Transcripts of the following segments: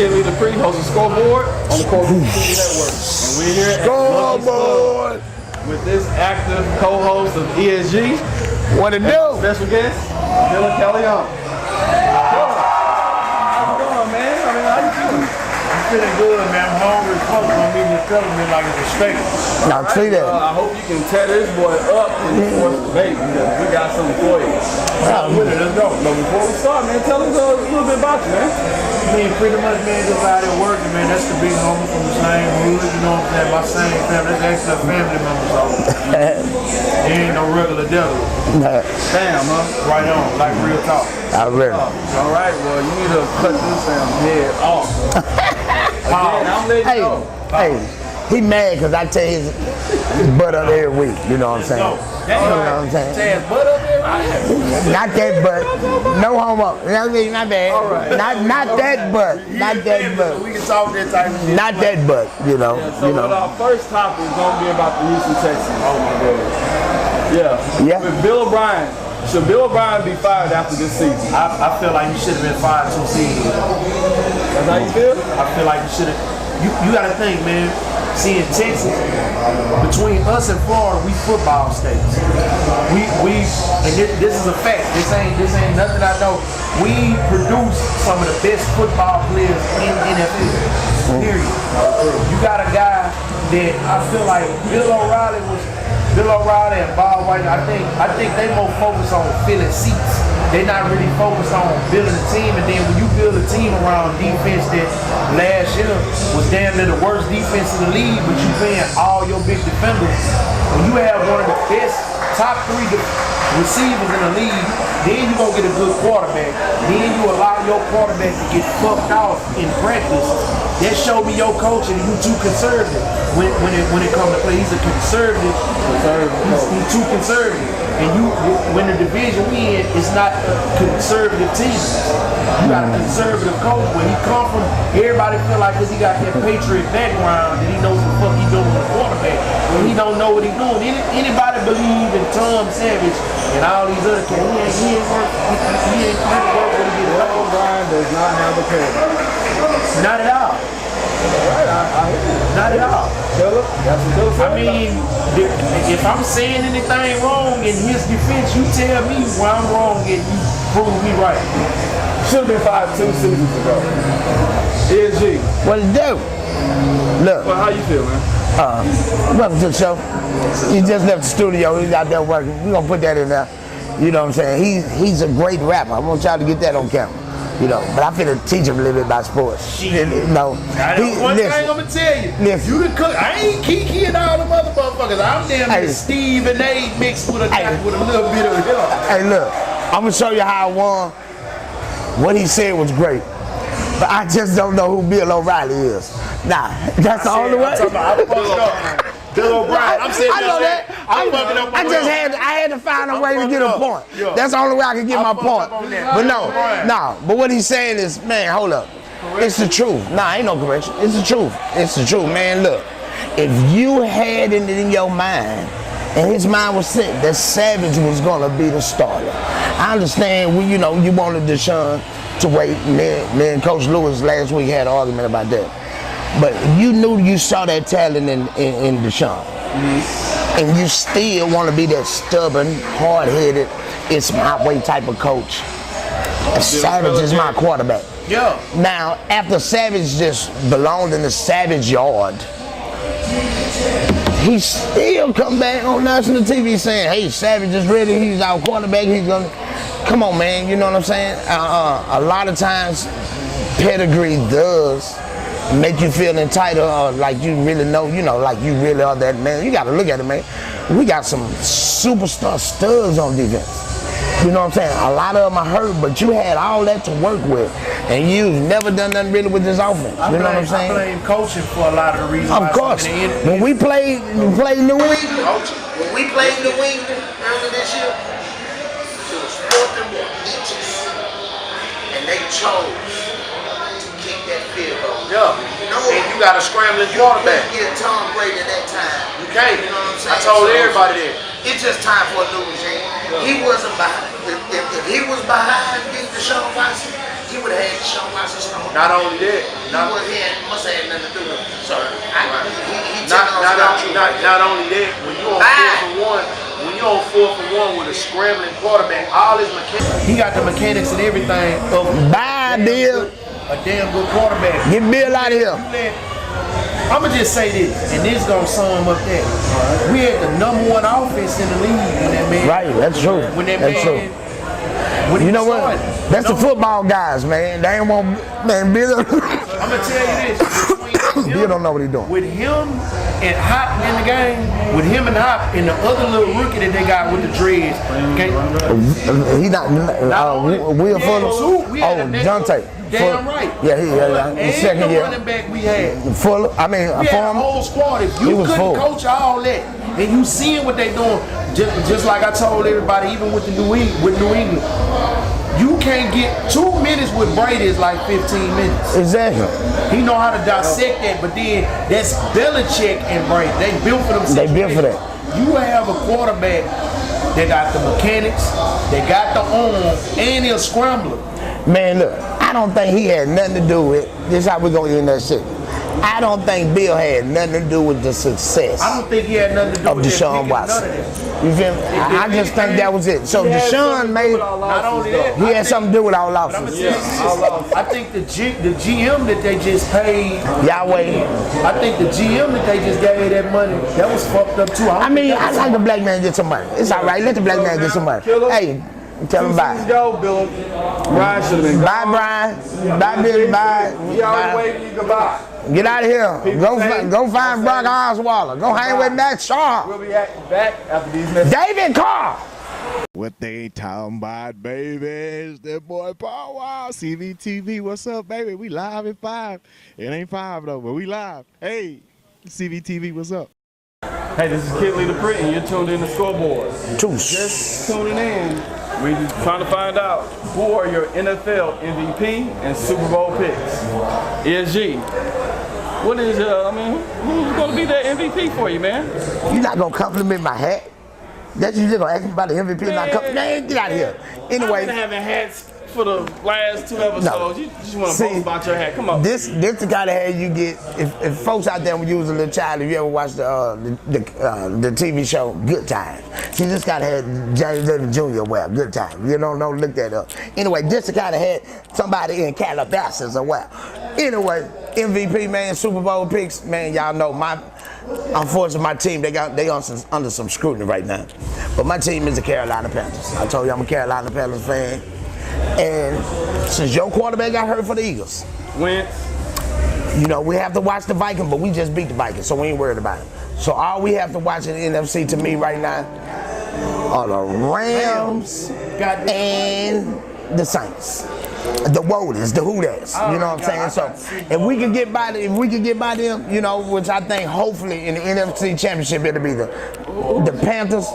Killa Kyleon, host of Scoreboard on the Corporate TV Network. And we're here at Scoreboard with this active co-host of ESG. What it do? Special guest, Killa Kyleon. How you doing, man? I mean, how you feeling? I'm feeling good, man. I'm hungry. Fuck, I'm eating this government like it's a steak. Now, see that. I hope you can tear this boy up in the fourth debate. We got something for you. Let's go. But before we start, man, tell us a little bit about you, man. I mean, pretty much, man, just out there working, man. That's the big homie from the same hood, you know what I'm saying? My same family. That's actually a family member, so. He ain't no regular devil. Damn, huh? Right on, like real talk. I really. All right, well, you need to cut this damn head off. Again, I'm letting you know. Hey, he mad because I tear his butt up every week. You know what I'm saying? You know what I'm saying? Tear his butt up every Not that butt. No homo. You know what I mean? Not bad. All right. Not that butt. Not that butt. We can talk that type of shit. Not that butt. You know. So You know. our first topic is going to be about the Houston Texans. Oh my goodness. Yeah. With Bill O'Brien. Should Bill O'Brien be fired after this season? I feel like you should have been fired 2 seasons ago. That's how you feel? I feel like you should have. You got to think, man. See, in Texas, between us and Florida, we football states. And this is a fact. This ain't nothing I know. We produce some of the best football players in NFL. Period. You got a guy that I feel like Bill O'Reilly and Bob White. I think they more focused on filling seats. They're not really focused on building a team. And then when you build a team around defense that last year was damn near the worst defense in the league, but you paying all your big defenders, when you have one of the best top 3 receivers in the league, then you gonna get a good quarterback. Then you allow your quarterback to get fucked off in practice. That showed me your coach and you too conservative when it comes to play. He's a conservative. He's too conservative. And when the division we in, it's not a conservative team. You got a conservative coach. When he come from, everybody feel like because he got that Patriot background that he knows what the fuck he doing with the quarterback. When he don't know what he doing. Anybody believe in Tom Savage and all these other cats? He ain't work when he get it. Bill O'Brien does not have a quarterback. Not at all. Not at all. I mean, if I'm saying anything wrong in his defense, you tell me where I'm wrong and you prove me right. Should have been fired 2 seasons ago. ESG. What it do? Look. Well, how you feel, man? Welcome to the show. He just left the studio. He's out there working. We're going to put that in there. You know what I'm saying? He's a great rapper. I want y'all to get that on camera. You know, but I'm finna teach him a little bit about sports. No. One thing I'm gonna tell you. Listen. You the cook. I ain't Kiki and all the other motherfuckers. I'm damn near Steve and A mixed with a little bit of him. Hey, look. I'm gonna show you how I won. What he said was great. But I just don't know who Bill O'Reilly is. Nah, that's the only way. I'm fucked up. Bill O'Brien. I'm saying I know that. I had to find a way to get a point. Yeah. That's the only way I can get my point. But no. But what he's saying is, man, hold up. It's the truth. Nah, ain't no correction. It's the truth. It's the truth, man. Look, if you had it in your mind, and his mind was set that Savage was gonna be the starter. I understand. You wanted Deshaun to wait. Me and Coach Lewis last week had an argument about that. But you knew you saw that talent in Deshaun. And you still want to be that stubborn, hard-headed, it's my way type of coach. Savage is my quarterback. Yeah. Now, after Savage just belonged in the Savage yard, he still come back on national TV saying, hey, Savage is ready, he's our quarterback, he's going to... Come on, man, you know what I'm saying? A lot of times, pedigree does make you feel entitled, like you really know, like you really are that man. You got to look at it, man. We got some superstar studs on defense. You know what I'm saying? A lot of them are hurt, but you had all that to work with, and you've never done nothing really with this offense. You know what I'm saying? I blame coaching for a lot of the reasons. Of course. When we played New England, earlier this year, it was 4th and 1 inches, and they chose to kick that field goal. Yeah. And you got a scrambling quarterback. You can't get Tom Brady at that time. You can't. You know what I'm saying? I told everybody that. It's just time for a new regime. He wasn't behind. If he was behind getting Deshaun Watson, he would have had Sean Watson Stone. Not only that, must have had nothing to do with it. So not only that, when you on 4 for 1 with a scrambling quarterback, all his mechanics. He got the mechanics and everything of Bye, Bill. A damn good quarterback. Get Bill out of here. I'ma just say this, and this gonna sum up that. We had the #1 offense in the league when that man. Right, that's true. When that that's man. True. You know what? That's the football guys, man. They ain't want, man, Bill. I'm gonna tell you this. Bill don't know what he's doing. With him and Hop in the game, with him and Hop and the other little rookie that they got with the dreads. He not Will Fuller. Oh, Dante. Damn right. Yeah, second year. Running back we had. Fuller. I mean, we had a whole squad. If you couldn't coach all that, and you seeing what they doing, just like I told everybody, even with New England, you can't get 2 minutes with Brady is like 15 minutes. Exactly. He know how to dissect that, but then that's Belichick and Brady. They built for themselves. They built for that. You have a quarterback that got the mechanics, they got the arm, and he's a scrambler. Man, look, I don't think he had nothing to do with this. How we gonna end that shit? I don't think Bill had nothing to do with the success. I don't think he had nothing to do with Deshaun Watson. You feel me? I just think that was it. So Deshaun made. Not only that, he had something to do with our losses. I think the GM that they just paid Yahweh. I think the GM that they just gave that money, that was fucked up too. I mean, I like the black man get some money. It's all right. Let the black man get some money. Hey. Tell him bye. Go, Bill. Brian should have been. Bye, Brian. Bye, Billy. Bye. He already waving you goodbye. Get out of here. Go find Brock Osweiler. Go hang with Matt Shaw. We'll be back after these messages. David Carr. What they ain't talking about, baby, is that boy Paul Wow. CVTV, what's up, baby? We live at 5. It ain't 5 though, but we live. Hey, CVTV, what's up? Hey, this is Killa Kyleon, and you're tuned in to Scoreboard. Just tuning in. We're just trying to find out who are your NFL MVP and Super Bowl picks. ESG. What is, who's going to be that MVP for you, man? You're not going to compliment my hat? That's you just going to ask me about the MVP and not compliment? Man, get out of here. Anyway. I've been having hats for the last 2 episodes. No. You just want to boast about your hat. Come on. This the kind of hat you get if folks out there when you was a little child, if you ever watched the TV show Good Times. See, this kind of hat James David Jr. wear, Good Times. You don't know, look that up. Anyway, this the kind of hat somebody in Calabasas or wear. Anyway, MVP, man, Super Bowl picks, man, y'all know unfortunately my team, they under some scrutiny right now. But my team is the Carolina Panthers. I told you I'm a Carolina Panthers fan. And since your quarterback got hurt for the Eagles, you know, we have to watch the Vikings, but we just beat the Vikings, so we ain't worried about it. So all we have to watch in the NFC to me right now are the Rams and the Saints. The Woadies, the Who-Dats, you know what I'm saying? So if we can get by them, you know, which I think hopefully in the NFC Championship it'll be the Panthers.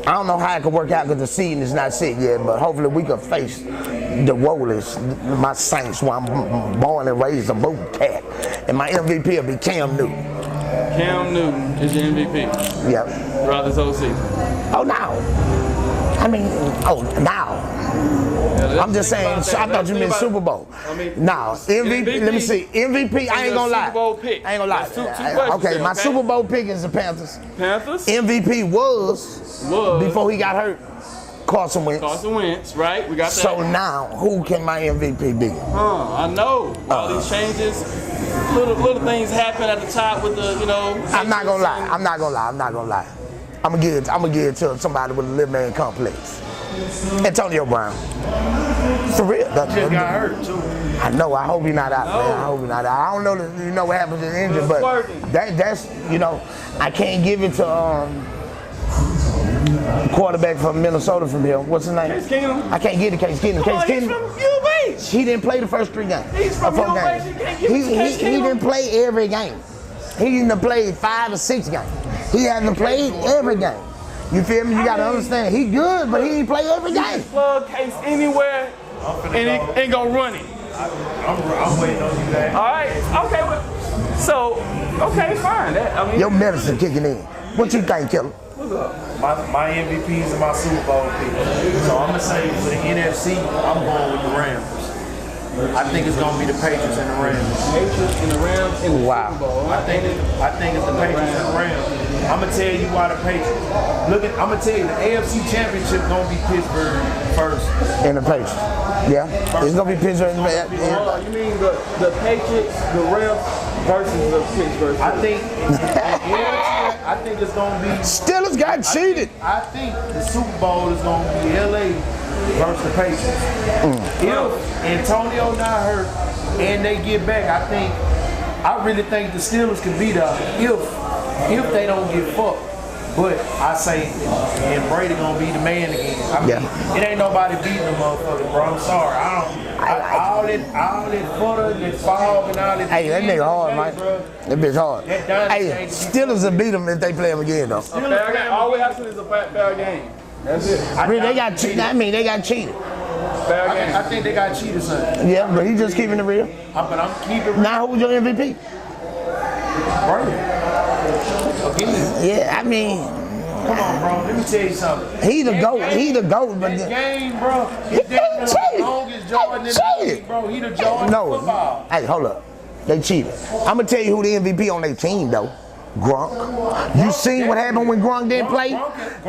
I don't know how it could work out because the season is not set yet, but hopefully we can face the Woadies, my Saints, where I'm born and raised a boot cat. And my MVP will be Cam Newton. Cam Newton is your MVP? Yep. Throughout this whole season? Oh, now. Now. Yeah, I'm just saying, so I thought you meant Super Bowl. Now, MVP, let me see. MVP, I ain't gonna lie. Super Bowl pick. I ain't gonna lie. Okay, my Super Bowl pick is the Panthers. Panthers? MVP was before he got hurt, Carson Wentz. Carson Wentz, right? We got that. So now, who can my MVP be? I know. All these changes, little things happen at the top with the, you know. I'm not gonna lie. I'm gonna give it to somebody with a little man complex. Antonio Brown. For real. Just got hurt too. I know. I hope he's not out, man. I hope he's not out. I don't know what happens in the injury, but that's I can't give it to quarterback from Minnesota from here. What's his name? Case Keenum. I can't get it, Case Keenum. Case Keenum. He's from UB. He didn't play the first 3 games. He's from UB. He didn't play every game. He didn't play 5 or 6 games. He hasn't played every game. You feel me? You gotta understand. He good, but he didn't play every game. Plug Case anywhere, and he ain't gonna run it. I'm waiting on you, man. All right. Okay. Okay, fine. Your medicine kicking in. What you think, Killa? What's up? My MVPs and my Super Bowl picks. So I'm gonna say for the NFC, I'm going with the Rams. I think it's gonna be the Patriots and the Rams. Patriots and the Rams in the Wow. Super Bowl. I think it's the Patriots and the Rams. I'm gonna tell you why the Patriots. I'm gonna tell you the AFC Championship gonna be Pittsburgh first. In the Patriots. Yeah. It's gonna be Pittsburgh. You mean the Patriots, the Rams versus the Pittsburgh? I think it's gonna be. Steelers got cheated. I think the Super Bowl is gonna be LA versus the Patriots. If Antonio not hurt and they get back, I really think the Steelers can beat us if they don't get fucked. But I say, and Brady gonna be the man again. I mean, it ain't nobody beating the motherfucker, bro. I'm sorry. All that butter and that fog and all that. Hey, that nigga hard, man. Bro. That bitch hard. Hey, Steelers will beat them if they play them again, though. All we have to do is a fair game. That's it. I mean, they got cheated. Fair game. I think they got cheated, son. Yeah, but he just keeping it real. But I'm keeping it. Now, who's your MVP? Brady. Again. Yeah, I mean, come on, bro. Let me tell you something. He the GOAT, but that game, bro. He's the longest Jordan in the league, bro. He the Jordan of football. Hey, hold up. They cheated. I'm gonna tell you who the MVP on their team though. Gronk. You seen what happened when Gronk didn't play?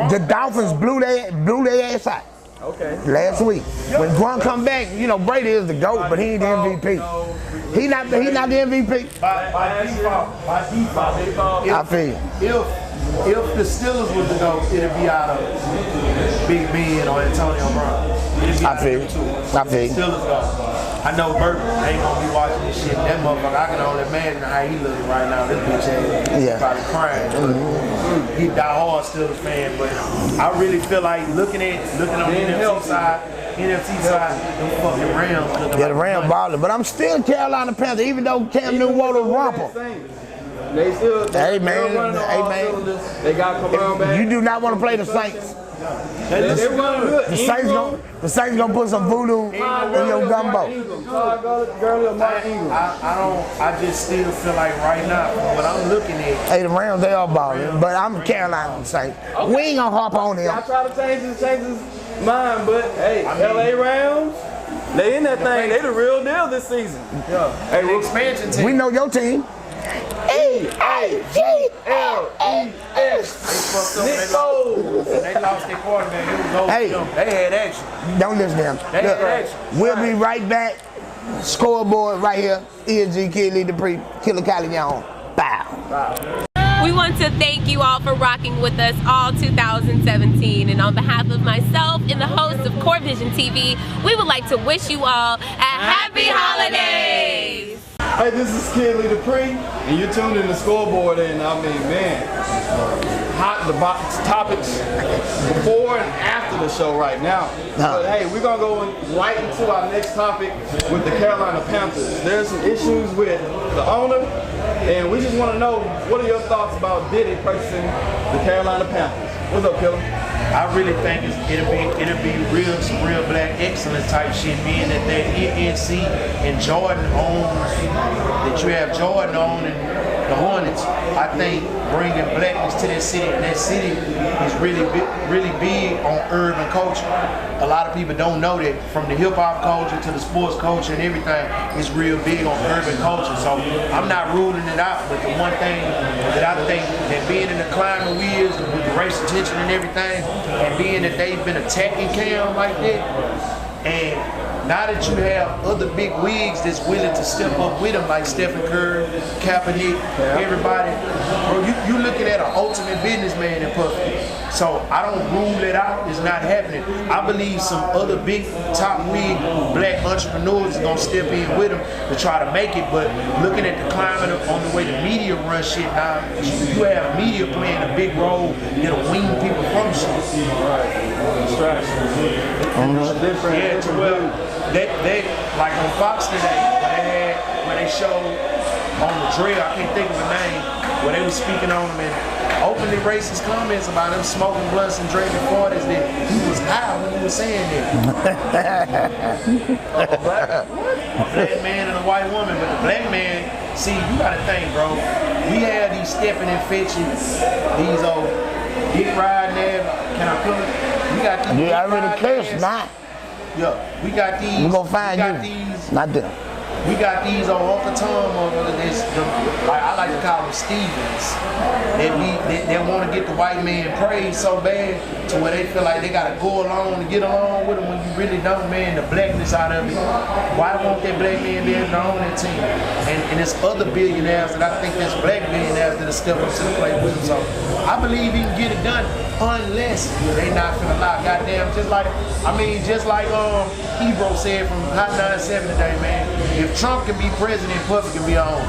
The Dolphins blew their ass out. Okay. Last week. When Gronk come back, you know Brady is the GOAT, but he ain't the MVP. He not the MVP. By default. I feel. If the Steelers was to go, it'd be out of Big Ben or Antonio Brown. I feel. Steelers go. I know Bert ain't gonna be watching this shit. That motherfucker, I can only imagine how he looking right now. This bitch ass probably crying. He die hard Steelers fan, but I really feel like looking on the NFC side, them fucking Rams. Yeah, the Rams balling, but I'm still Carolina Panthers, even though Cam Newton wore the rumple. They still. Hey man. They got Kamara back. You do not want to play the Saints. They're running good. The Saints gonna put some voodoo in your gumbo. I just still feel like right now, what I'm looking at. Hey, the Rams, they are balling, but I'm Carolina Saints. We ain't gonna hop on them. I try to change his mind, but hey, LA Rams, they in that thing. They the real deal this season. Yeah. Hey, expansion team. We know your team. E-A-G-L-E-S. They lost their quarterback. It was over. Hey, they had action. Don't listen to them. They had action. We'll be right back. Scoreboard right here. ESG Kid Lead the Pre. Killa Kyleon. Bow. We want to thank you all for rocking with us all 2017, and on behalf of myself and the host of Core Vision TV, we would like to wish you all a happy holidays. Hey, this is Kid Lead the Pre, and you're tuned in to Scoreboard, and I mean, man, hot the box topics before and after the show right now. But hey, we're gonna go right into our next topic with the Carolina Panthers. There's some issues with the owner, and we just want to know, what are your thoughts about Diddy purchasing the Carolina Panthers? What's up, Killa? I really think it'll be real black excellence type shit, being that NC and Jordan owns, that you have Jordan on and the Hornets. I think bringing blackness to that city, and that city is really big on urban culture. A lot of people don't know that, from the hip hop culture to the sports culture and everything, it's real big on urban culture. So I'm not ruling it out, but the one thing that I think that being in the climate we is, with the racial tension and everything, and being that they've been attacking Cam like that, and now that you have other big wigs that's willing to step up with them, like Stephen Curry, Kaepernick, everybody, bro, you looking at an ultimate businessman in Puffy. So I don't rule it out. It's not happening. I believe some other big top wig black entrepreneurs are gonna step in with them to try to make it. But looking at the climate on the way the media runs shit now, you have media playing a big role that'll wean people from shit. Right. Different. Yeah, well, they like on Fox today, when they showed on the drill, I can't think of a name, where they were speaking on them and openly racist comments about him smoking blunts and drinking 40s, that he was high when he was saying that. A black man and a white woman, but the black man, see, you gotta think, bro, we have these stepping and fetching, these old dick riding there, can I put it? We got these I really curse not. Yeah, we got these. We're gonna find you. These. Not them. We got these on Uncle Tom on this. I like to call them Stevens. They want to get the white man praised so bad to where they feel like they gotta go along to get along with them when you really don't, man. The blackness out of it. Why won't that black man be able to own that team? And there's other billionaires that I think there's black billionaires that are step up to the plate with them. So I believe he can get it done unless they not finna lie. Goddamn, just like Ebro said from Hot 97 today, man. If Trump can be president, Puffy can be on.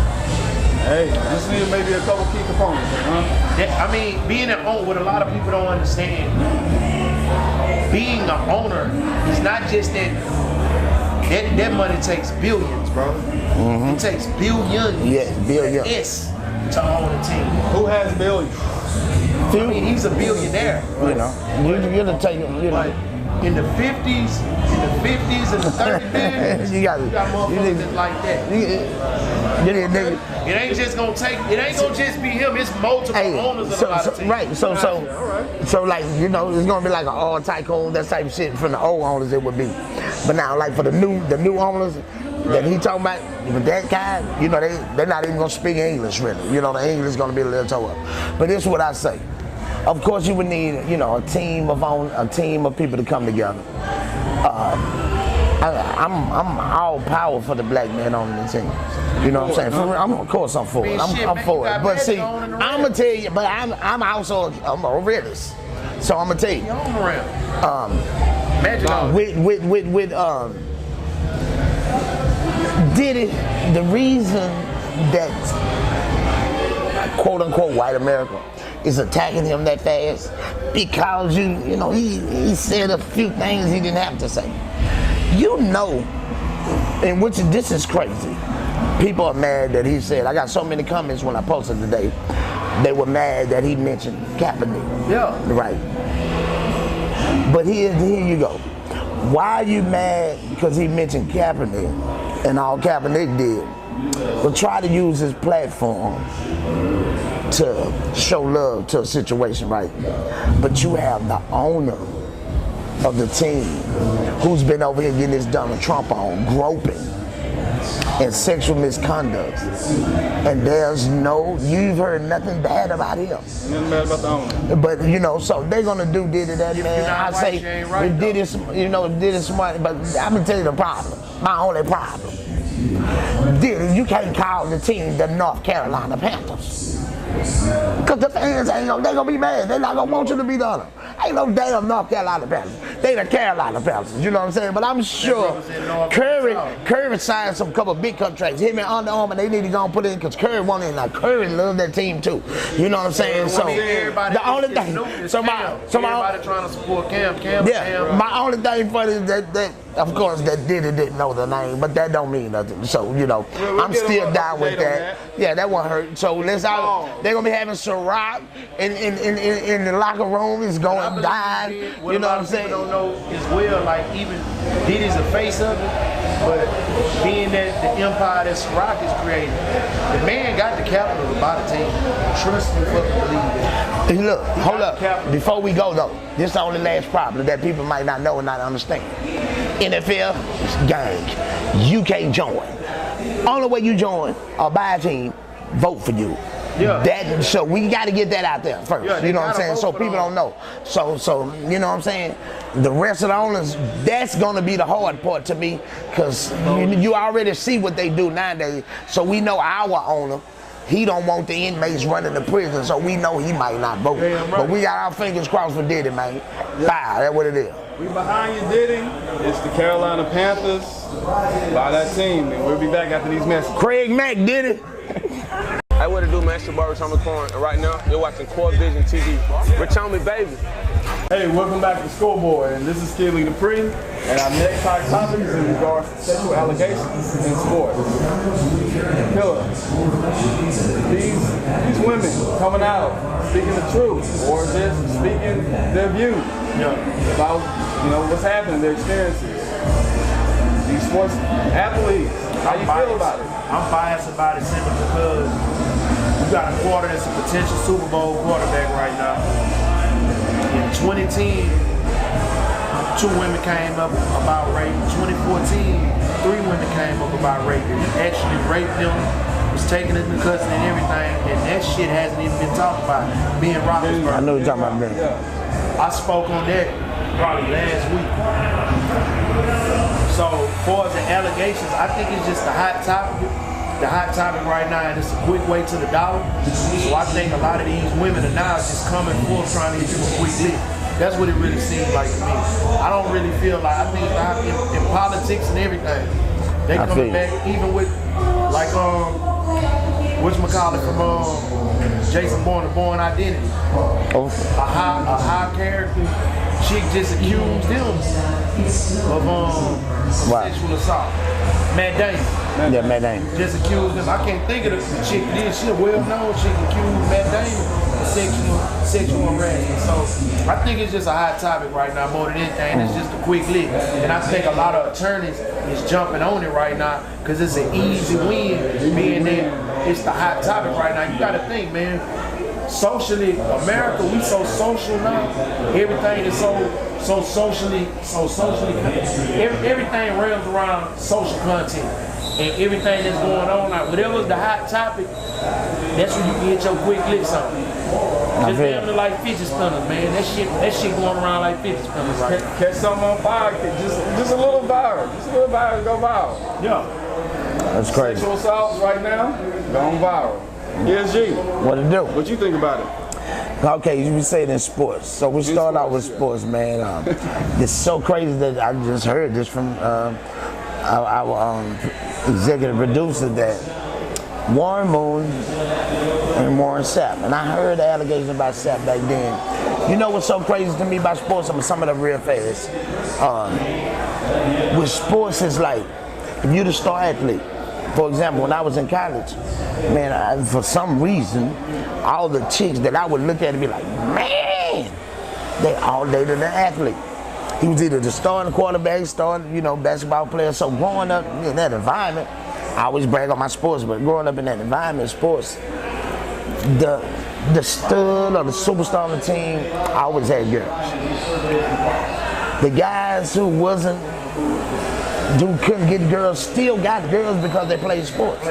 Hey, this is maybe a couple key components, huh? I mean, being an owner, what a lot of people don't understand, being an owner is not just that money takes billions, bro. It takes billions. Yes, billions. S to own a team. Who has billions? I mean, he's a billionaire. You know, you're take him. You know. In the 50s and the 30s, you got motherfuckers that like that. It ain't just gonna just be him. It's multiple owners of a lot of teams. Right. So like, you know, it's gonna be like an all tycoon, that type of shit from the old owners it would be. But now, like for the new owners that he talking about, with that kind, you know, they're not even gonna speak English really. You know, the English is gonna be a little toe up. But this is what I say. Of course, you would need, you know, a team of people to come together. I'm all power for the black man on the team. You know what I'm saying? Of course I'm for it. I'm for it. But see, I'm gonna tell you. But I'm also a realist. So I'm gonna tell you. With Diddy, the reason that quote unquote white America is attacking him that fast because you know he said a few things he didn't have to say. You know, and this is crazy. People are mad that he said. I got so many comments when I posted today. They were mad that he mentioned Kaepernick. Yeah. Right. But here you go. Why are you mad because he mentioned Kaepernick and all Kaepernick did? But try to use his platform to show love to a situation, right? But you have the owner of the team who's been over here getting this Donald Trump on, groping and sexual misconduct. And you've heard nothing bad about him. Nothing bad about the owner. But, you know, so they're gonna do Diddy that, man. I say, Diddy smart, but I'm gonna tell you the problem, my only problem. Diddy, you can't call the team the North Carolina Panthers. Because the fans they gonna be mad. They're not gonna want you to be the owner. Ain't no damn North Carolina Panthers. They the Carolina Panthers, you know what I'm saying? But I'm sure Curry signed some couple big contracts. Him and Under Armour, they need to go and put in because Curry won it. Now Curry loves that team too. You know what I'm saying? So the only thing, everybody trying to support Cam. Yeah, my only thing for this that of course that Diddy didn't know the name, but that don't mean nothing. So you know, I'm still down with that. Yeah, that won't hurt. So let's out. They're gonna be having Ciroc in the locker room. It's going down. You know what I'm saying? Don't know as well. Like even Diddy's a face of it, but being that the empire that Ciroc is creating, the man got the capital to buy the team. Trust and fucking believe it. Hey, look, hold up. Before we go though, this is the only last problem that people might not know and not understand. NFL is gang. You can't join. Only way you join or buy a team, vote for you. Yeah. So we got to get that out there first. Yeah, you know what I'm saying? So people don't know. So you know what I'm saying? The rest of the owners, that's going to be the hard part to me because you already see what they do nowadays. So we know our owner, he don't want the inmates running the prison, so we know he might not vote. Yeah, right. But we got our fingers crossed for Diddy, man. Yeah. That's what it is. We behind you, Diddy. It's the Carolina Panthers. Buy that team, and we'll be back after these messages. Craig Mack did it. Hey, what it do, man? It's your boy, Rich Homie Corn, and right now, you're watching COREvision TV. Rich Homie, baby. Hey, welcome back to SCOREboard, and this is Killa Kyleon, and our next hot topic is in regards to sexual allegations in sports. Killa, these women coming out, speaking the truth, or just speaking their views about, what's happening, their experiences. These sports athletes, how you feel about it? I'm biased about it simply because you got a quarter that's a potential Super Bowl quarterback right now. In 2010, 2 women came up about rape. 2014, 3 women came up about rape. He actually raped them, was taking it into custody and everything, and that shit hasn't even been talked about. Being Roethlisberger. I know you're talking about that. I spoke on that probably last week. So, as far as the allegations, I think it's just the hot topic. The hot topic right now, and it's a quick way to the dollar. So I think a lot of these women are now just coming forth trying to get you a quick lick. That's what it really seems like to me. I don't really feel like, I think in politics and everything, they coming back even with, like, whatchamacallit from Jason Bourne, The Bourne Identity. A high character chick just accused him of sexual assault. Matt Damon. Yeah, Matt Damon. Just accused him. I can't think of the chick did. She a well-known chick accused Matt Damon of sexual harassment. So I think it's just a hot topic right now more than anything. It's just a quick lick. And I think a lot of attorneys is jumping on it right now because it's an easy win being there. It's the hot topic right now. You got to think, man. Socially, America, we so social now. Everything is so socially. Everything runs around social content, and everything that's going on now. Whatever's the hot topic, that's when you can get your quick licks on. Just damn near like fidget spinners, man. That shit going around like fidget spinners right now. Catch something on fire, just a little viral. Just a little viral, go viral. Yeah. That's crazy. Sexual assault right now, going viral. ESG. What it do? What you think about it? Okay, you say it in sports. So we start out with sports, man. It's so crazy that I just heard this from our executive producer that Warren Moon and Warren Sapp, and I heard the allegations about Sapp back then. You know what's so crazy to me about sports? Some of them real fast. With sports, it's like if you're the star athlete. For example, when I was in college, man, for some reason, all the chicks that I would look at and be like, man, they all dated an athlete. He was either the starting quarterback, starting, basketball player. So growing up in that environment, I always brag on my sports, but growing up in that environment, sports, the stud or the superstar on the team, I always had girls. The guys who couldn't get girls, still got girls because they played sports.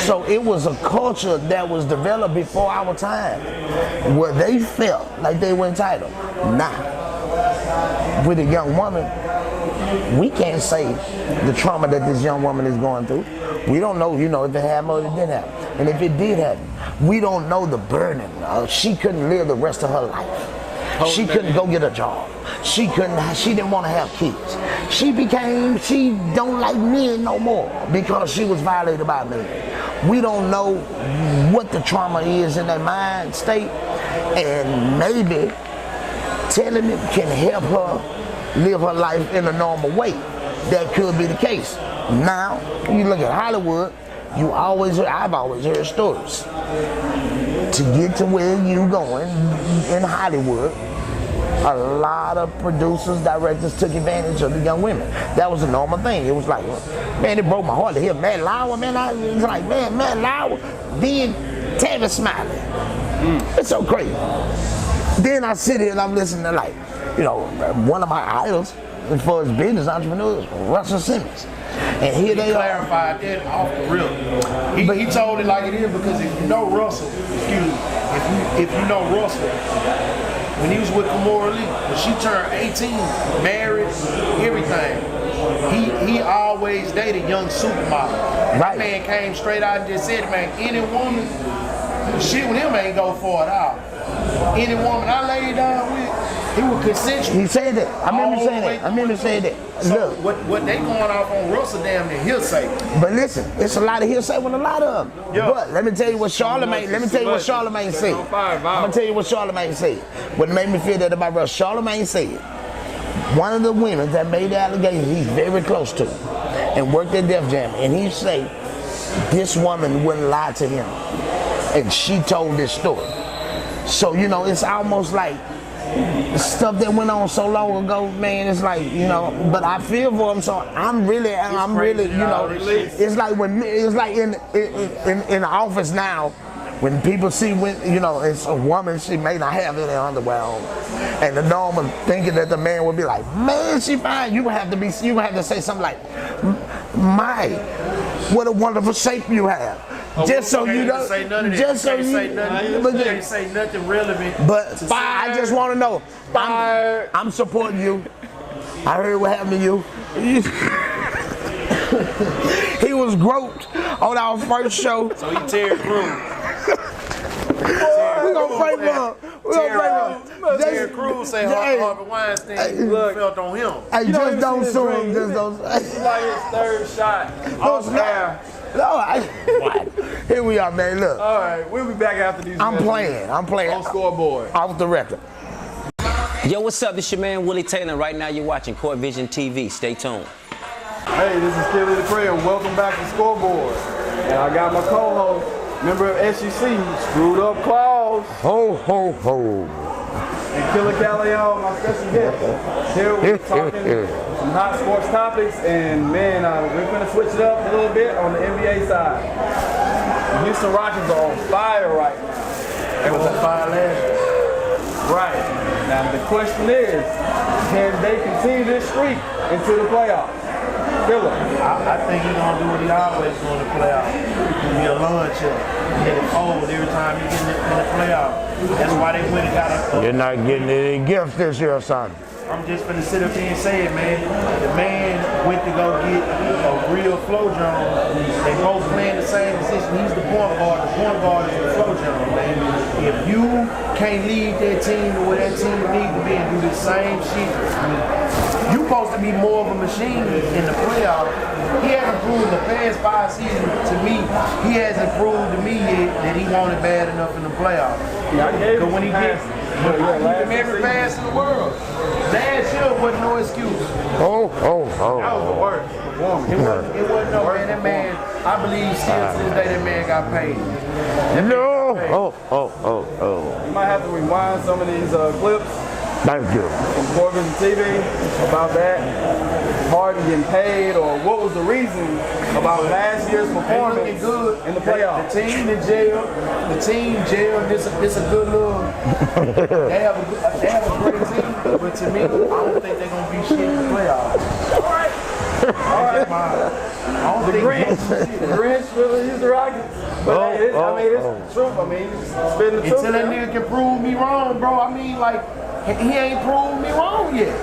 So it was a culture that was developed before our time where they felt like they were entitled. With a young woman, we can't say the trauma that this young woman is going through. We don't know, if it happened or it didn't happen. And if it did happen, we don't know the burden. She couldn't live the rest of her life. She couldn't go get a job. She didn't want to have kids. She don't like men no more because she was violated by men. We don't know what the trauma is in their mind state, and maybe telling it can help her live her life in a normal way. That could be the case. Now, you look at Hollywood, I've always heard stories. To get to where you're going in Hollywood, a lot of producers, directors took advantage of the young women. That was a normal thing. It was like, man, it broke my heart to hear Matt Lauer, man. It was like, man, Matt Lauer, then Tavis Smiley. It's so crazy. Then I sit here and I'm listening to one of my idols as far as business entrepreneurs, Russell Simmons. And here they clarified that off the rip. He told it like it is because if you know Russell, if you know Russell, when he was with Kimora Lee, when she turned 18, married, everything, he always dated young supermodels. That man came straight out and just said, man, any woman, shit with him ain't go for it out. Any woman I laid down with, he would consensual. He said that. I remember saying that. So look, what they going off on Russell damn near hearsay. But listen, it's a lot of hearsay with a lot of them. Yeah. But let me tell you what Charlemagne said. I'm gonna tell you what Charlemagne said. What made me feel that about Russell, Charlemagne said, one of the women that made the allegation he's very close to and worked at Def Jam, and he said this woman wouldn't lie to him, and she told this story. So it's almost like stuff that went on so long ago, man. It's like but I feel for him. So I'm really, it's like in the office now. when people see it's a woman, she may not have any underwear on, and the normal thinking that the man would be like, man, she fine. You have to say something like, my, what a wonderful shape you have. Just so you don't say none of that. Just so you can't say nothing relevant. But I just want to know. I'm supporting you. I heard what happened to you. He was groped on our first show. So he Terry Crews. We gonna pray for him. Terry Crews say Harvey Weinstein felt on him. Hey, just don't sue him. Just don't. It's like his third shot. Here we are, man. Look. All right, we'll be back after these. I'm playing. On scoreboard. Off the record. Yo, what's up? This your man Willie Taylor. Right now you're watching COREvision TV. Stay tuned. Hey, this is Killa Kyleon, and welcome back to Scoreboard. And I got my co-host, member of SEC, Screwed Up Claus. Ho, ho, ho. And Killa Kyleon, my special guest. Here we're talking some hot sports topics, and man, we're going to switch it up a little bit on the NBA side. The Houston Rockets are on fire right now. They was on fire last year. Right. Now the question is, can they continue this streak into the playoffs? Killa. I think he's gonna do what he always doing in the playoffs. Be a launcher. Get it old every time he get in the playoffs. That's why they went and got a. You're not getting any gifts this year, son. I'm just gonna sit up here and say it, man. The man went to go get a real Flo Jones. They both playing the same position. He's the point guard. The point guard is the Flo Jones, man. If you can't lead that team to where that team needs to be and do the same shit, you're supposed to be more of a machine in the playoffs. He hasn't proved the past 5 seasons to me. He hasn't proved to me yet that he wanted bad enough in the playoffs. Yeah, I gave him when he gets every pass in the world. Last year wasn't no excuse. Oh. That was the worst performance. It wasn't no man. That man, I believe still to this day that man got paid. No. You might have to rewind some of these clips. Thank you. From COREvision TV about that. Harden getting paid, or what was the reason about last year's performance good in the playoffs? The team in jail. This a good little. They have a great team, but to me, I don't think they're gonna be shit in the playoffs. All right. The Grinch really use the Rockets. But it's true. I mean, spin the truth. Until that nigga can prove me wrong, bro. I mean, like, he ain't proved me wrong yet.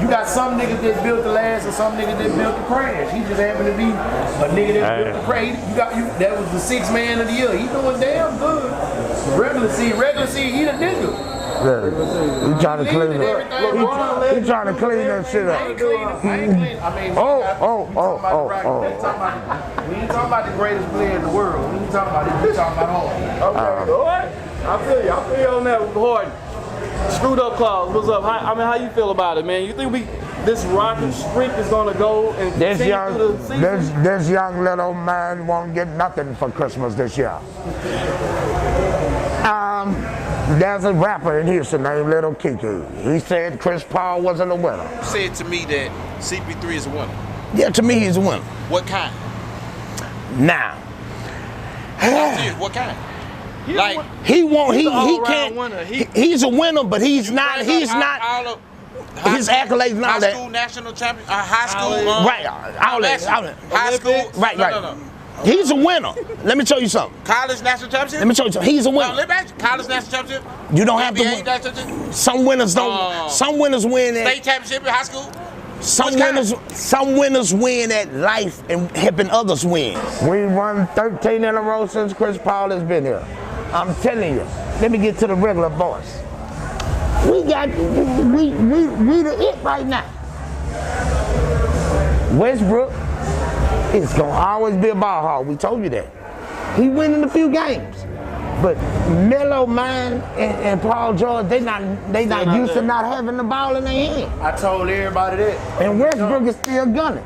You got some niggas that built to last and some niggas that built to crash. He just happened to be a nigga that built to crash. That was the 6th man of the year. He doing damn good. Regular season, he the nigga. He trying to clean it. He trying to clean that shit up. I ain't clean. I mean, we ain't talking about the greatest player in the world. We ain't talking about it. We talking about Harden. Okay, all right. I feel you on that with Harden. Screwed Up Claus, what's up? How you feel about it, man? You think this Rocket streak is gonna go and continue through the season? This young little man won't get nothing for Christmas this year. There's a rapper in Houston named Little Kiki. He said Chris Paul wasn't a winner. You said to me that CP3 is a winner. Yeah, to me he's a winner. What kind? Now. What kind? He's a winner, but he's not his accolades not that. High school national champion, high school high school. Right. No. He's a winner. Let me tell you something. College national championship? Let me tell you something. He's a winner. No, let me ask you. College national championship? You don't have to win. Some winners don't. Some winners win at state championship in high school? Some winners win at life and helping others win. We won 13 in a row since Chris Paul has been here. I'm telling you. Let me get to the regular boys. We the it right now. Westbrook is gonna always be a ball hog. We told you that. He winning a few games. But Melo, man, and Paul George, they not used to not having the ball in their hand. I told everybody that. And Westbrook is still gunning.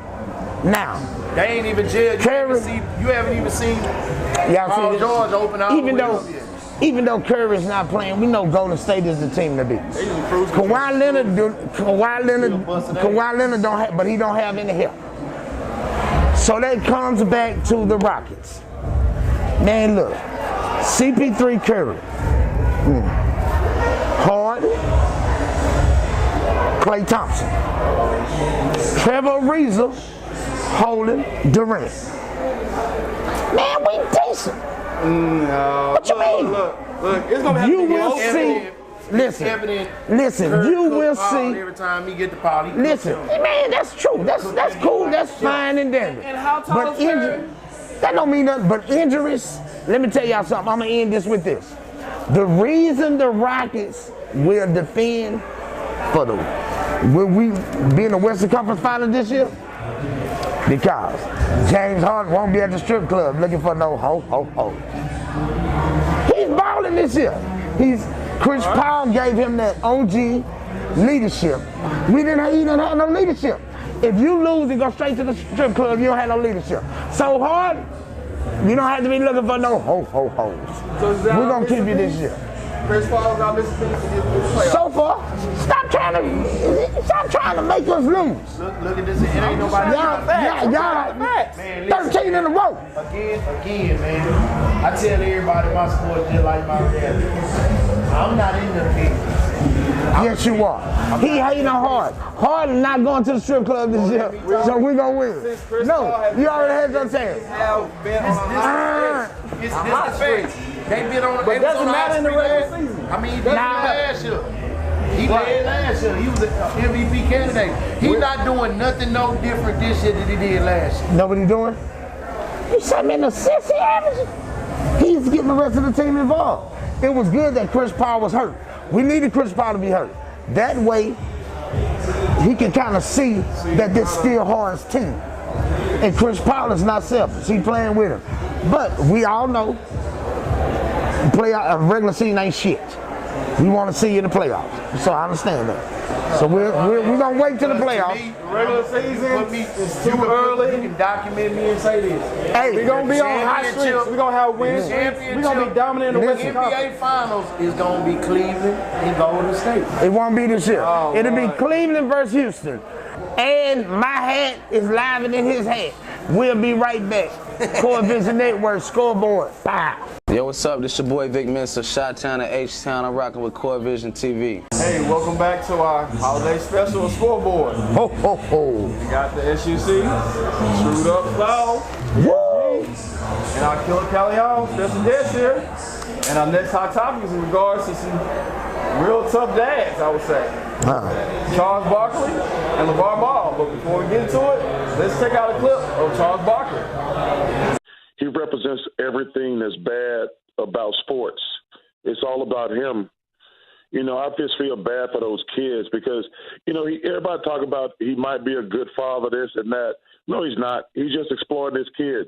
Now, they ain't even judged. You haven't even seen Paul George open out. Even though Curry's not playing, we know Golden State is the team to beat. Kawhi Leonard don't have, but he don't have any help. So that comes back to the Rockets. Man, look. CP3 Curry. Harden. Klay Thompson. Trevor Ariza. Holding Durant. Man, we decent. What you mean? Look, it's gonna have you to be will see. Listen, you will see. Every time he get the ball, he listen, man, that's true. That's cool. That's fine and dandy. And how tall is Curry? That don't mean nothing. But injuries. Let me tell y'all something. I'm gonna end this with this. The reason the Rockets will defend for will we be in the Western Conference Finals this year? Because James Harden won't be at the strip club looking for no ho. He's balling this year. Chris Paul gave him that OG leadership. He didn't have no leadership. If you lose and go straight to the strip club, you don't have no leadership. So hard, you don't have to be looking for no hoes. We're gonna keep you this year. Chris Paul's out this thing to get through the playoffs. So far, stop trying to make us lose. Look at this. It ain't nobody. Y'all, 13 in a row. Again, man. I tell everybody my sport just like my dad. I'm not in the pig. Yes, you are. He hating on Harden not going to the strip club this year, so we gonna win. No, you already had your chance. It's the face. They been on. But doesn't matter in the regular season. I mean, he did last year. He did last year. He was an MVP candidate. He's not doing nothing no different this year than he did last year. Know what he doing? He's something in the assists he averaging. He's getting the rest of the team involved. It was good that Chris Paul was hurt. We needed Chris Paul to be hurt. That way, he can kind of see that this still Harden's team. And Chris Paul is not selfish. He's playing with him. But we all know a regular season ain't shit. We want to see you in the playoffs. So I understand that. So we're gonna wait till the playoffs. Regular season is too early. You can document me and say this. Hey, we're gonna be on high streaks. We're gonna have wins. We're gonna be dominant in the Western Conference. NBA Finals is gonna be Cleveland and Golden State. It won't be this year. It'll be Cleveland versus Houston. And my hat is live in his hat. We'll be right back. Core Vision Network, scoreboard. Bye. Yo, what's up? This your boy Vic Mensa, Chi-Town and H-Town. I'm rocking with Core Vision TV. Hey, welcome back to our holiday special of Scoreboard. Ho, ho, ho. We got the SUC, Screwed Up Cloud, and our Killa Kyleon special guest here. And our next hot topic is in regards to some real tough dads, I would say. Charles Barkley and LaVar Ball. But before we get into it, let's check out a clip of Charles Barkley. He represents everything that's bad about sports. It's all about him. You know, I just feel bad for those kids because, you know, everybody talk about he might be a good father, this and that. No, he's not. He's just exploiting his kids.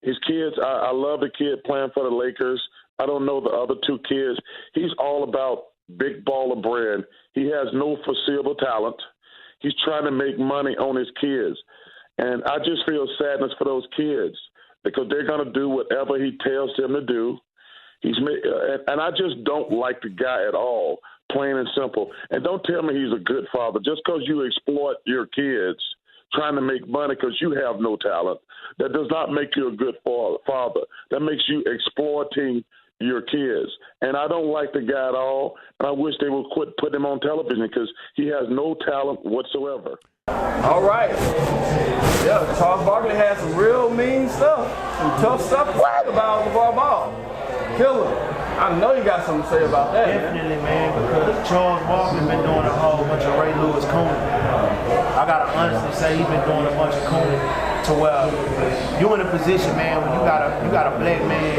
His kids, I love the kid playing for the Lakers. I don't know the other two kids. He's all about big baller brand. He has no foreseeable talent. He's trying to make money on his kids. And I just feel sadness for those kids because they're going to do whatever he tells them to do. And I just don't like the guy at all, plain and simple. And don't tell me he's a good father. Just because you exploit your kids trying to make money because you have no talent, that does not make you a good father. That makes you exploiting your kids. And I don't like the guy at all, and I wish they would quit putting him on television because he has no talent whatsoever. All right. Yeah, Charles Barkley had some real mean stuff, some tough stuff to say about LaVar Ball. Killa, I know you got something to say about that. Definitely, man, because Charles Barkley been doing a whole bunch of Ray Lewis cooning. I gotta honestly say he's been doing a bunch of cooning to where you're in a position, man, when you got a black man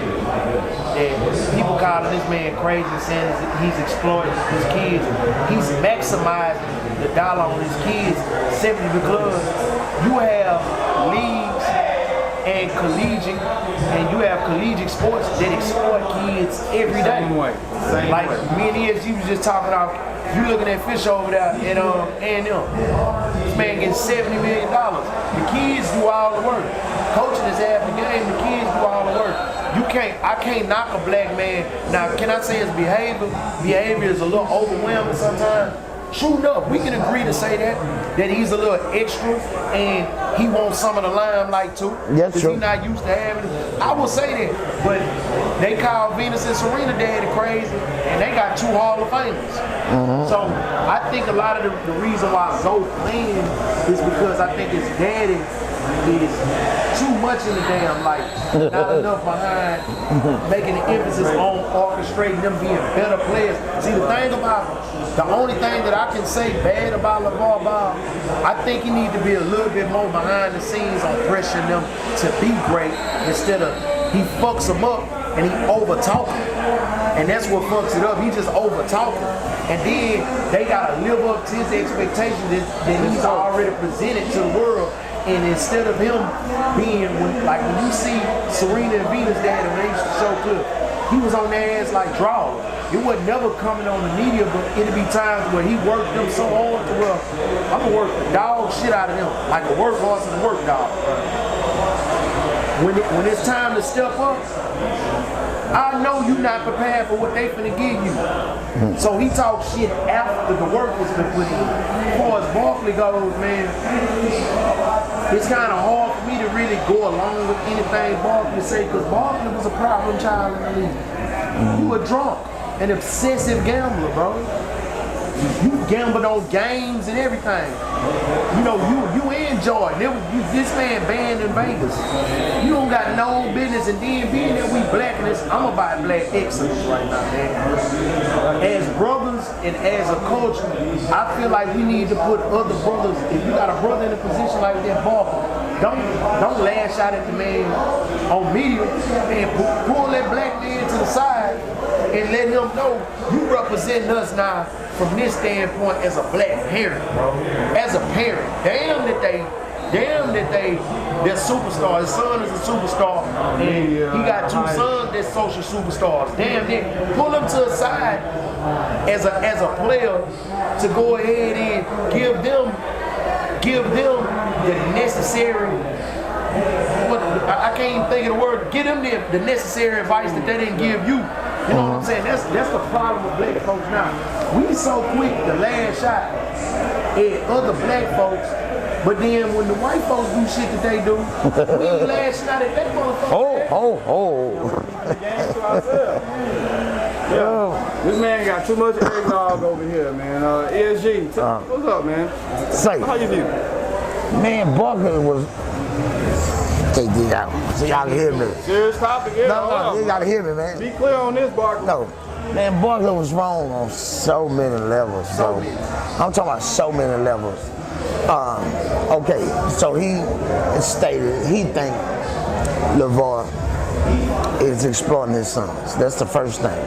that people calling this man crazy and saying he's exploiting his kids. He's maximizing the dollar on his kids simply because you have leagues and you have collegiate sports that exploit kids every day. Same way. Like me and ESG was just talking about, you looking at Fish over there at A&M. This man gets $70 million. The kids do all the work. Coaching is half the game. The kids do all the work. I can't knock a black man. Now, can I say his behavior is a little overwhelming sometimes? true enough, we can agree to say that he's a little extra and he wants some of the limelight too. Yes, because he's not used to having it. I will say that, but they call Venus and Serena daddy crazy, and they got 2 Hall of Famers. So I think a lot of the reason why Zoe playing is because I think his daddy is too much in the damn light, not enough behind making the emphasis on orchestrating them being better players. See, the only thing that I can say bad about LaVar Ball, I think he needs to be a little bit more behind the scenes on pressuring them to be great instead of he fucks them up and he over-talking. And that's what fucks it up. He just over-talking. And then they gotta live up to his expectations that he's already presented to the world. And instead of him being, like when you see Serena and Venus dad when they used to show clip, he was on their ass like draws. It wasn't never coming on the media, but it'd be times where he worked them so hard to where I'm gonna work the dog shit out of them, like a work horse and a work dog. When it's time to step up, I know you're not prepared for what they finna give you. So he talks shit after the work has been put in. As far as Barkley goes, man, it's kind of hard for me to really go along with anything Barkley say, because Barkley was a problem child in the league. You a drunk, an obsessive gambler, bro. You gambled on games and everything. You know, you enjoy it. This man banned in Vegas. You don't got no business, and then being that we black in this, I'm about black excellence right now, man. As brothers and as a culture, I feel like we need to put other brothers, if you got a brother in a position like that, don't lash out at the man on media and pull that black man to the side and let him know you represent us now from this standpoint as a black parent, bro. As a parent, damn that they're superstars. His son is a superstar, and he got 2 sons that's social superstars. Damn that. Pull them to the side as a player to go ahead and give them the necessary. I can't even think of the word. Give them the necessary advice that they didn't give you. You know what I'm saying? That's the problem with black folks now. We so quick to lash out at other black folks, but then when the white folks do shit that they do, we ain't lashing out at that motherfucker. Yeah. This man got too much eggnog over here, man. ESG, what's up, man? Say, how you do? Man, Barkley was. Take this out so y'all can hear me. Serious topic, yeah. No, you gotta hear me, man. Be clear on this, Barkley. No, man, Barkley was wrong on so many levels. So I'm talking about so many levels. Okay, so he stated he think LaVar is exploiting his sons. That's the first thing.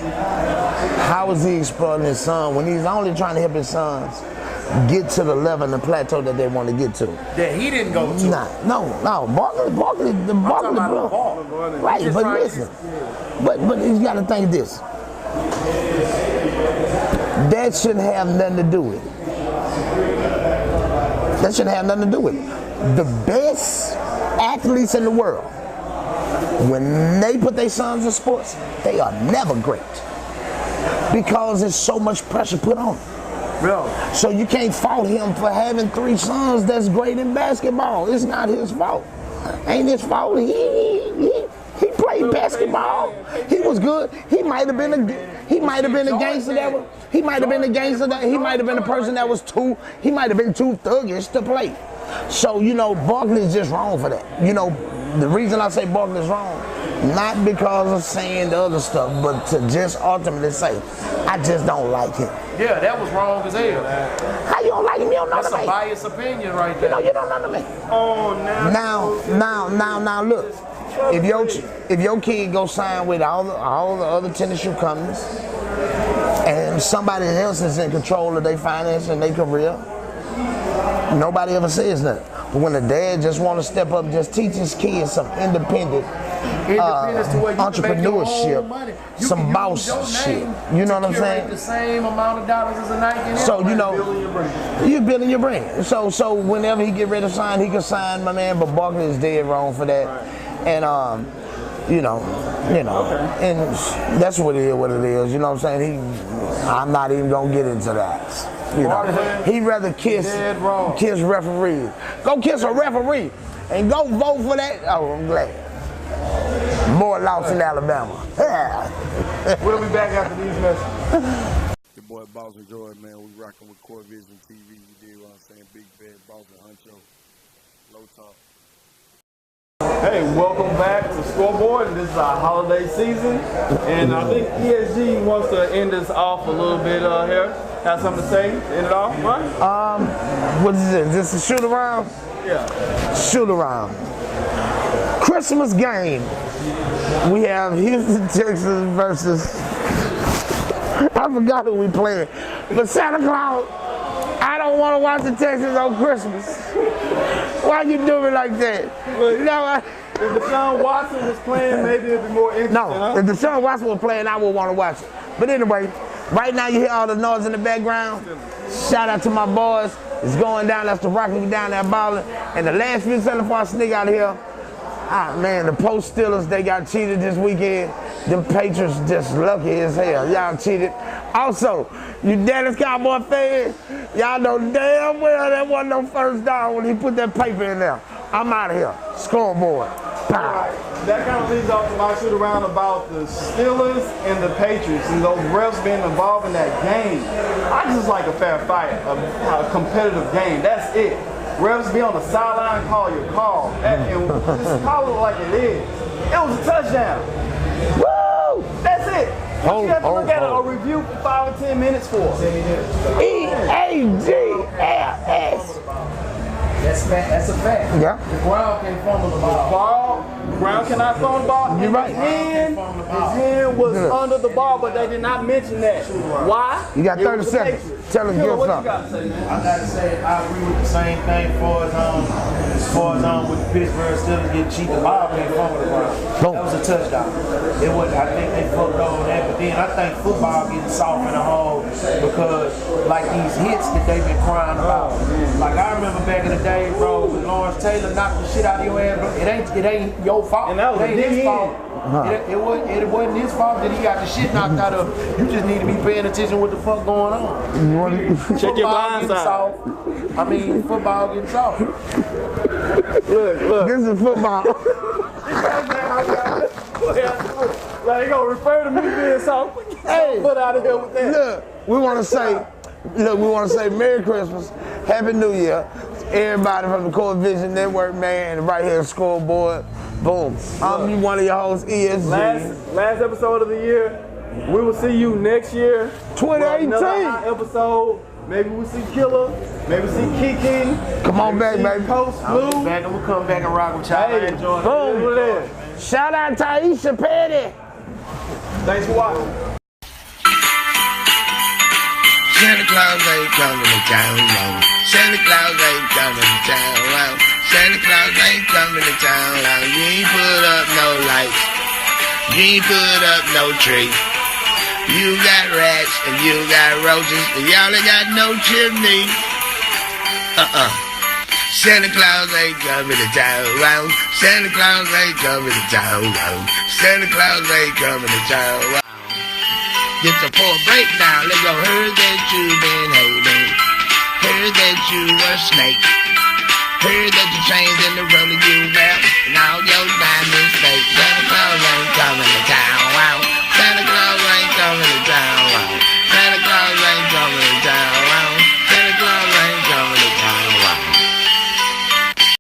How is he exploiting his son when he's only trying to help his sons get to the level and the plateau that they want to get to? That he didn't go to. No. Barkley, right, but listen. But you got to think this. That shouldn't have nothing to do with it. That shouldn't have nothing to do with it. The best athletes in the world, when they put their sons in sports, they are never great. Because there's so much pressure put on them. Really? So you can't fault him for having 3 sons that's great in basketball. It's not his fault. Ain't his fault. He played basketball. He was good. He might have been a gangster that was. He might have been a gangster that. He might have been a person that was too. He might have been too thuggish to play. So you know, Barkley's just wrong for that. You know, the reason I say Barkley's wrong, not because of saying the other stuff, but to just ultimately say, I just don't like him. Yeah, that was wrong as hell. How you don't like him? You don't know That's the man. a biased opinion right there. You don't know the man. Oh, Now, look. If your kid go sign with all the other tennis shoe companies, and somebody else is in control of their finance and their career, nobody ever says nothing. But when the dad just want to step up, just teach his kids some independent entrepreneurship, some boss shit. You know what I'm saying? The same amount of dollars as a Nike. So you know, you're building your brand. So whenever he get ready to sign, he can sign, my man. But Barkley is dead wrong for that. And you know, and that's what it is. You know what I'm saying? I'm not even gonna get into that. You know, he rather kiss referees. Go kiss a referee and go vote for that. Oh, I'm glad. More lost in Alabama. We'll be back after these messages. Your boy Boss and Jordan, man. We rocking with Core Vision TV. You did what I'm saying? Big Bad Boss and Huncho. Low Talk. Hey, welcome back to Scoreboard. This is our holiday season, and I think ESG wants to end this off a little bit here. Have something to say? End it off, right? What is this? Is this a shoot around? Yeah. Shoot around. Christmas game. We have Houston Texans versus. I forgot who we playing, but Santa Claus. I don't want to watch the Texans on Christmas. Why you do me like that? You know, if Deshaun Watson was playing, maybe it'd be more interesting. No, if Deshaun Watson was playing, I would want to watch it. But anyway, right now you hear all the noise in the background. Shout out to my boys. It's going down. That's the Rockets down there balling. And the last few seconds before I sneak out of here, man, the Post Steelers, they got cheated this weekend. Them Patriots just lucky as hell. Y'all cheated. Also, you Dallas Cowboy fans, y'all know damn well that wasn't no first down when he put that paper in there. I'm out of here. Scoreboard. Pow. That kind of leads off to my shoot around about the Steelers and the Patriots and those refs being involved in that game. I just like a fair fight, a competitive game. That's it. Refs be on the sideline, call your call. And just call it like it is. It was a touchdown. Woo! That's it. You have to look at a review for 5 or 10 minutes for. EAGLS. That's a fact. Yeah. The ground can fumble the ball. The ground cannot fumble the ball. You're right. His hand was under the ball, but they did not mention that. Why? You got 30 seconds. Tell him Killa, what you got to say, man? I gotta say, I agree with the same thing as far as with the Pittsburgh Steelers getting cheated. The ball can't fumble the ground. That was a touchdown. It was. I think they fucked over that, but then I think football getting soft in the hole because like these hits that they've been crying about. Like I remember back in the day, bro, when Lawrence Taylor knocked the shit out of your ass, bro. It ain't your fault. And that was it ain't his fault. It wasn't his fault that he got the shit knocked out of him. You just need to be paying attention what the fuck going on. Check your blind side. I mean, football getting soft. Look. This is football. Like, they gonna refer to me being soft. Hey, put out of here with that. Look, we want to say Merry Christmas, Happy New Year, everybody from the Core Vision Network, man, right here at Scoreboard. Boom. I'm one of your hosts, ESG. Last episode of the year. We will see you next year. 2018. Another hot episode. Maybe we'll see Killa. Maybe see Kiki. Come on back, baby. Post Blue. We'll come back and rock with y'all. Hey, boom. Shout out to Aisha Petty. Thanks for watching. Santa Claus ain't coming to town, no. Santa Claus ain't coming to town, no. Santa Claus ain't coming to town, no. You ain't put up no lights. You ain't put up no tree. You got rats and you got roaches and y'all ain't got no chimney. Santa Claus ain't coming to town, no. Santa Claus ain't coming to town, no. Santa Claus ain't coming to town, no. Just a poor breakdown, let go. Heard that you been hating. Heard that you a snake. Heard that your chains in the road you wear and all your diamonds fake.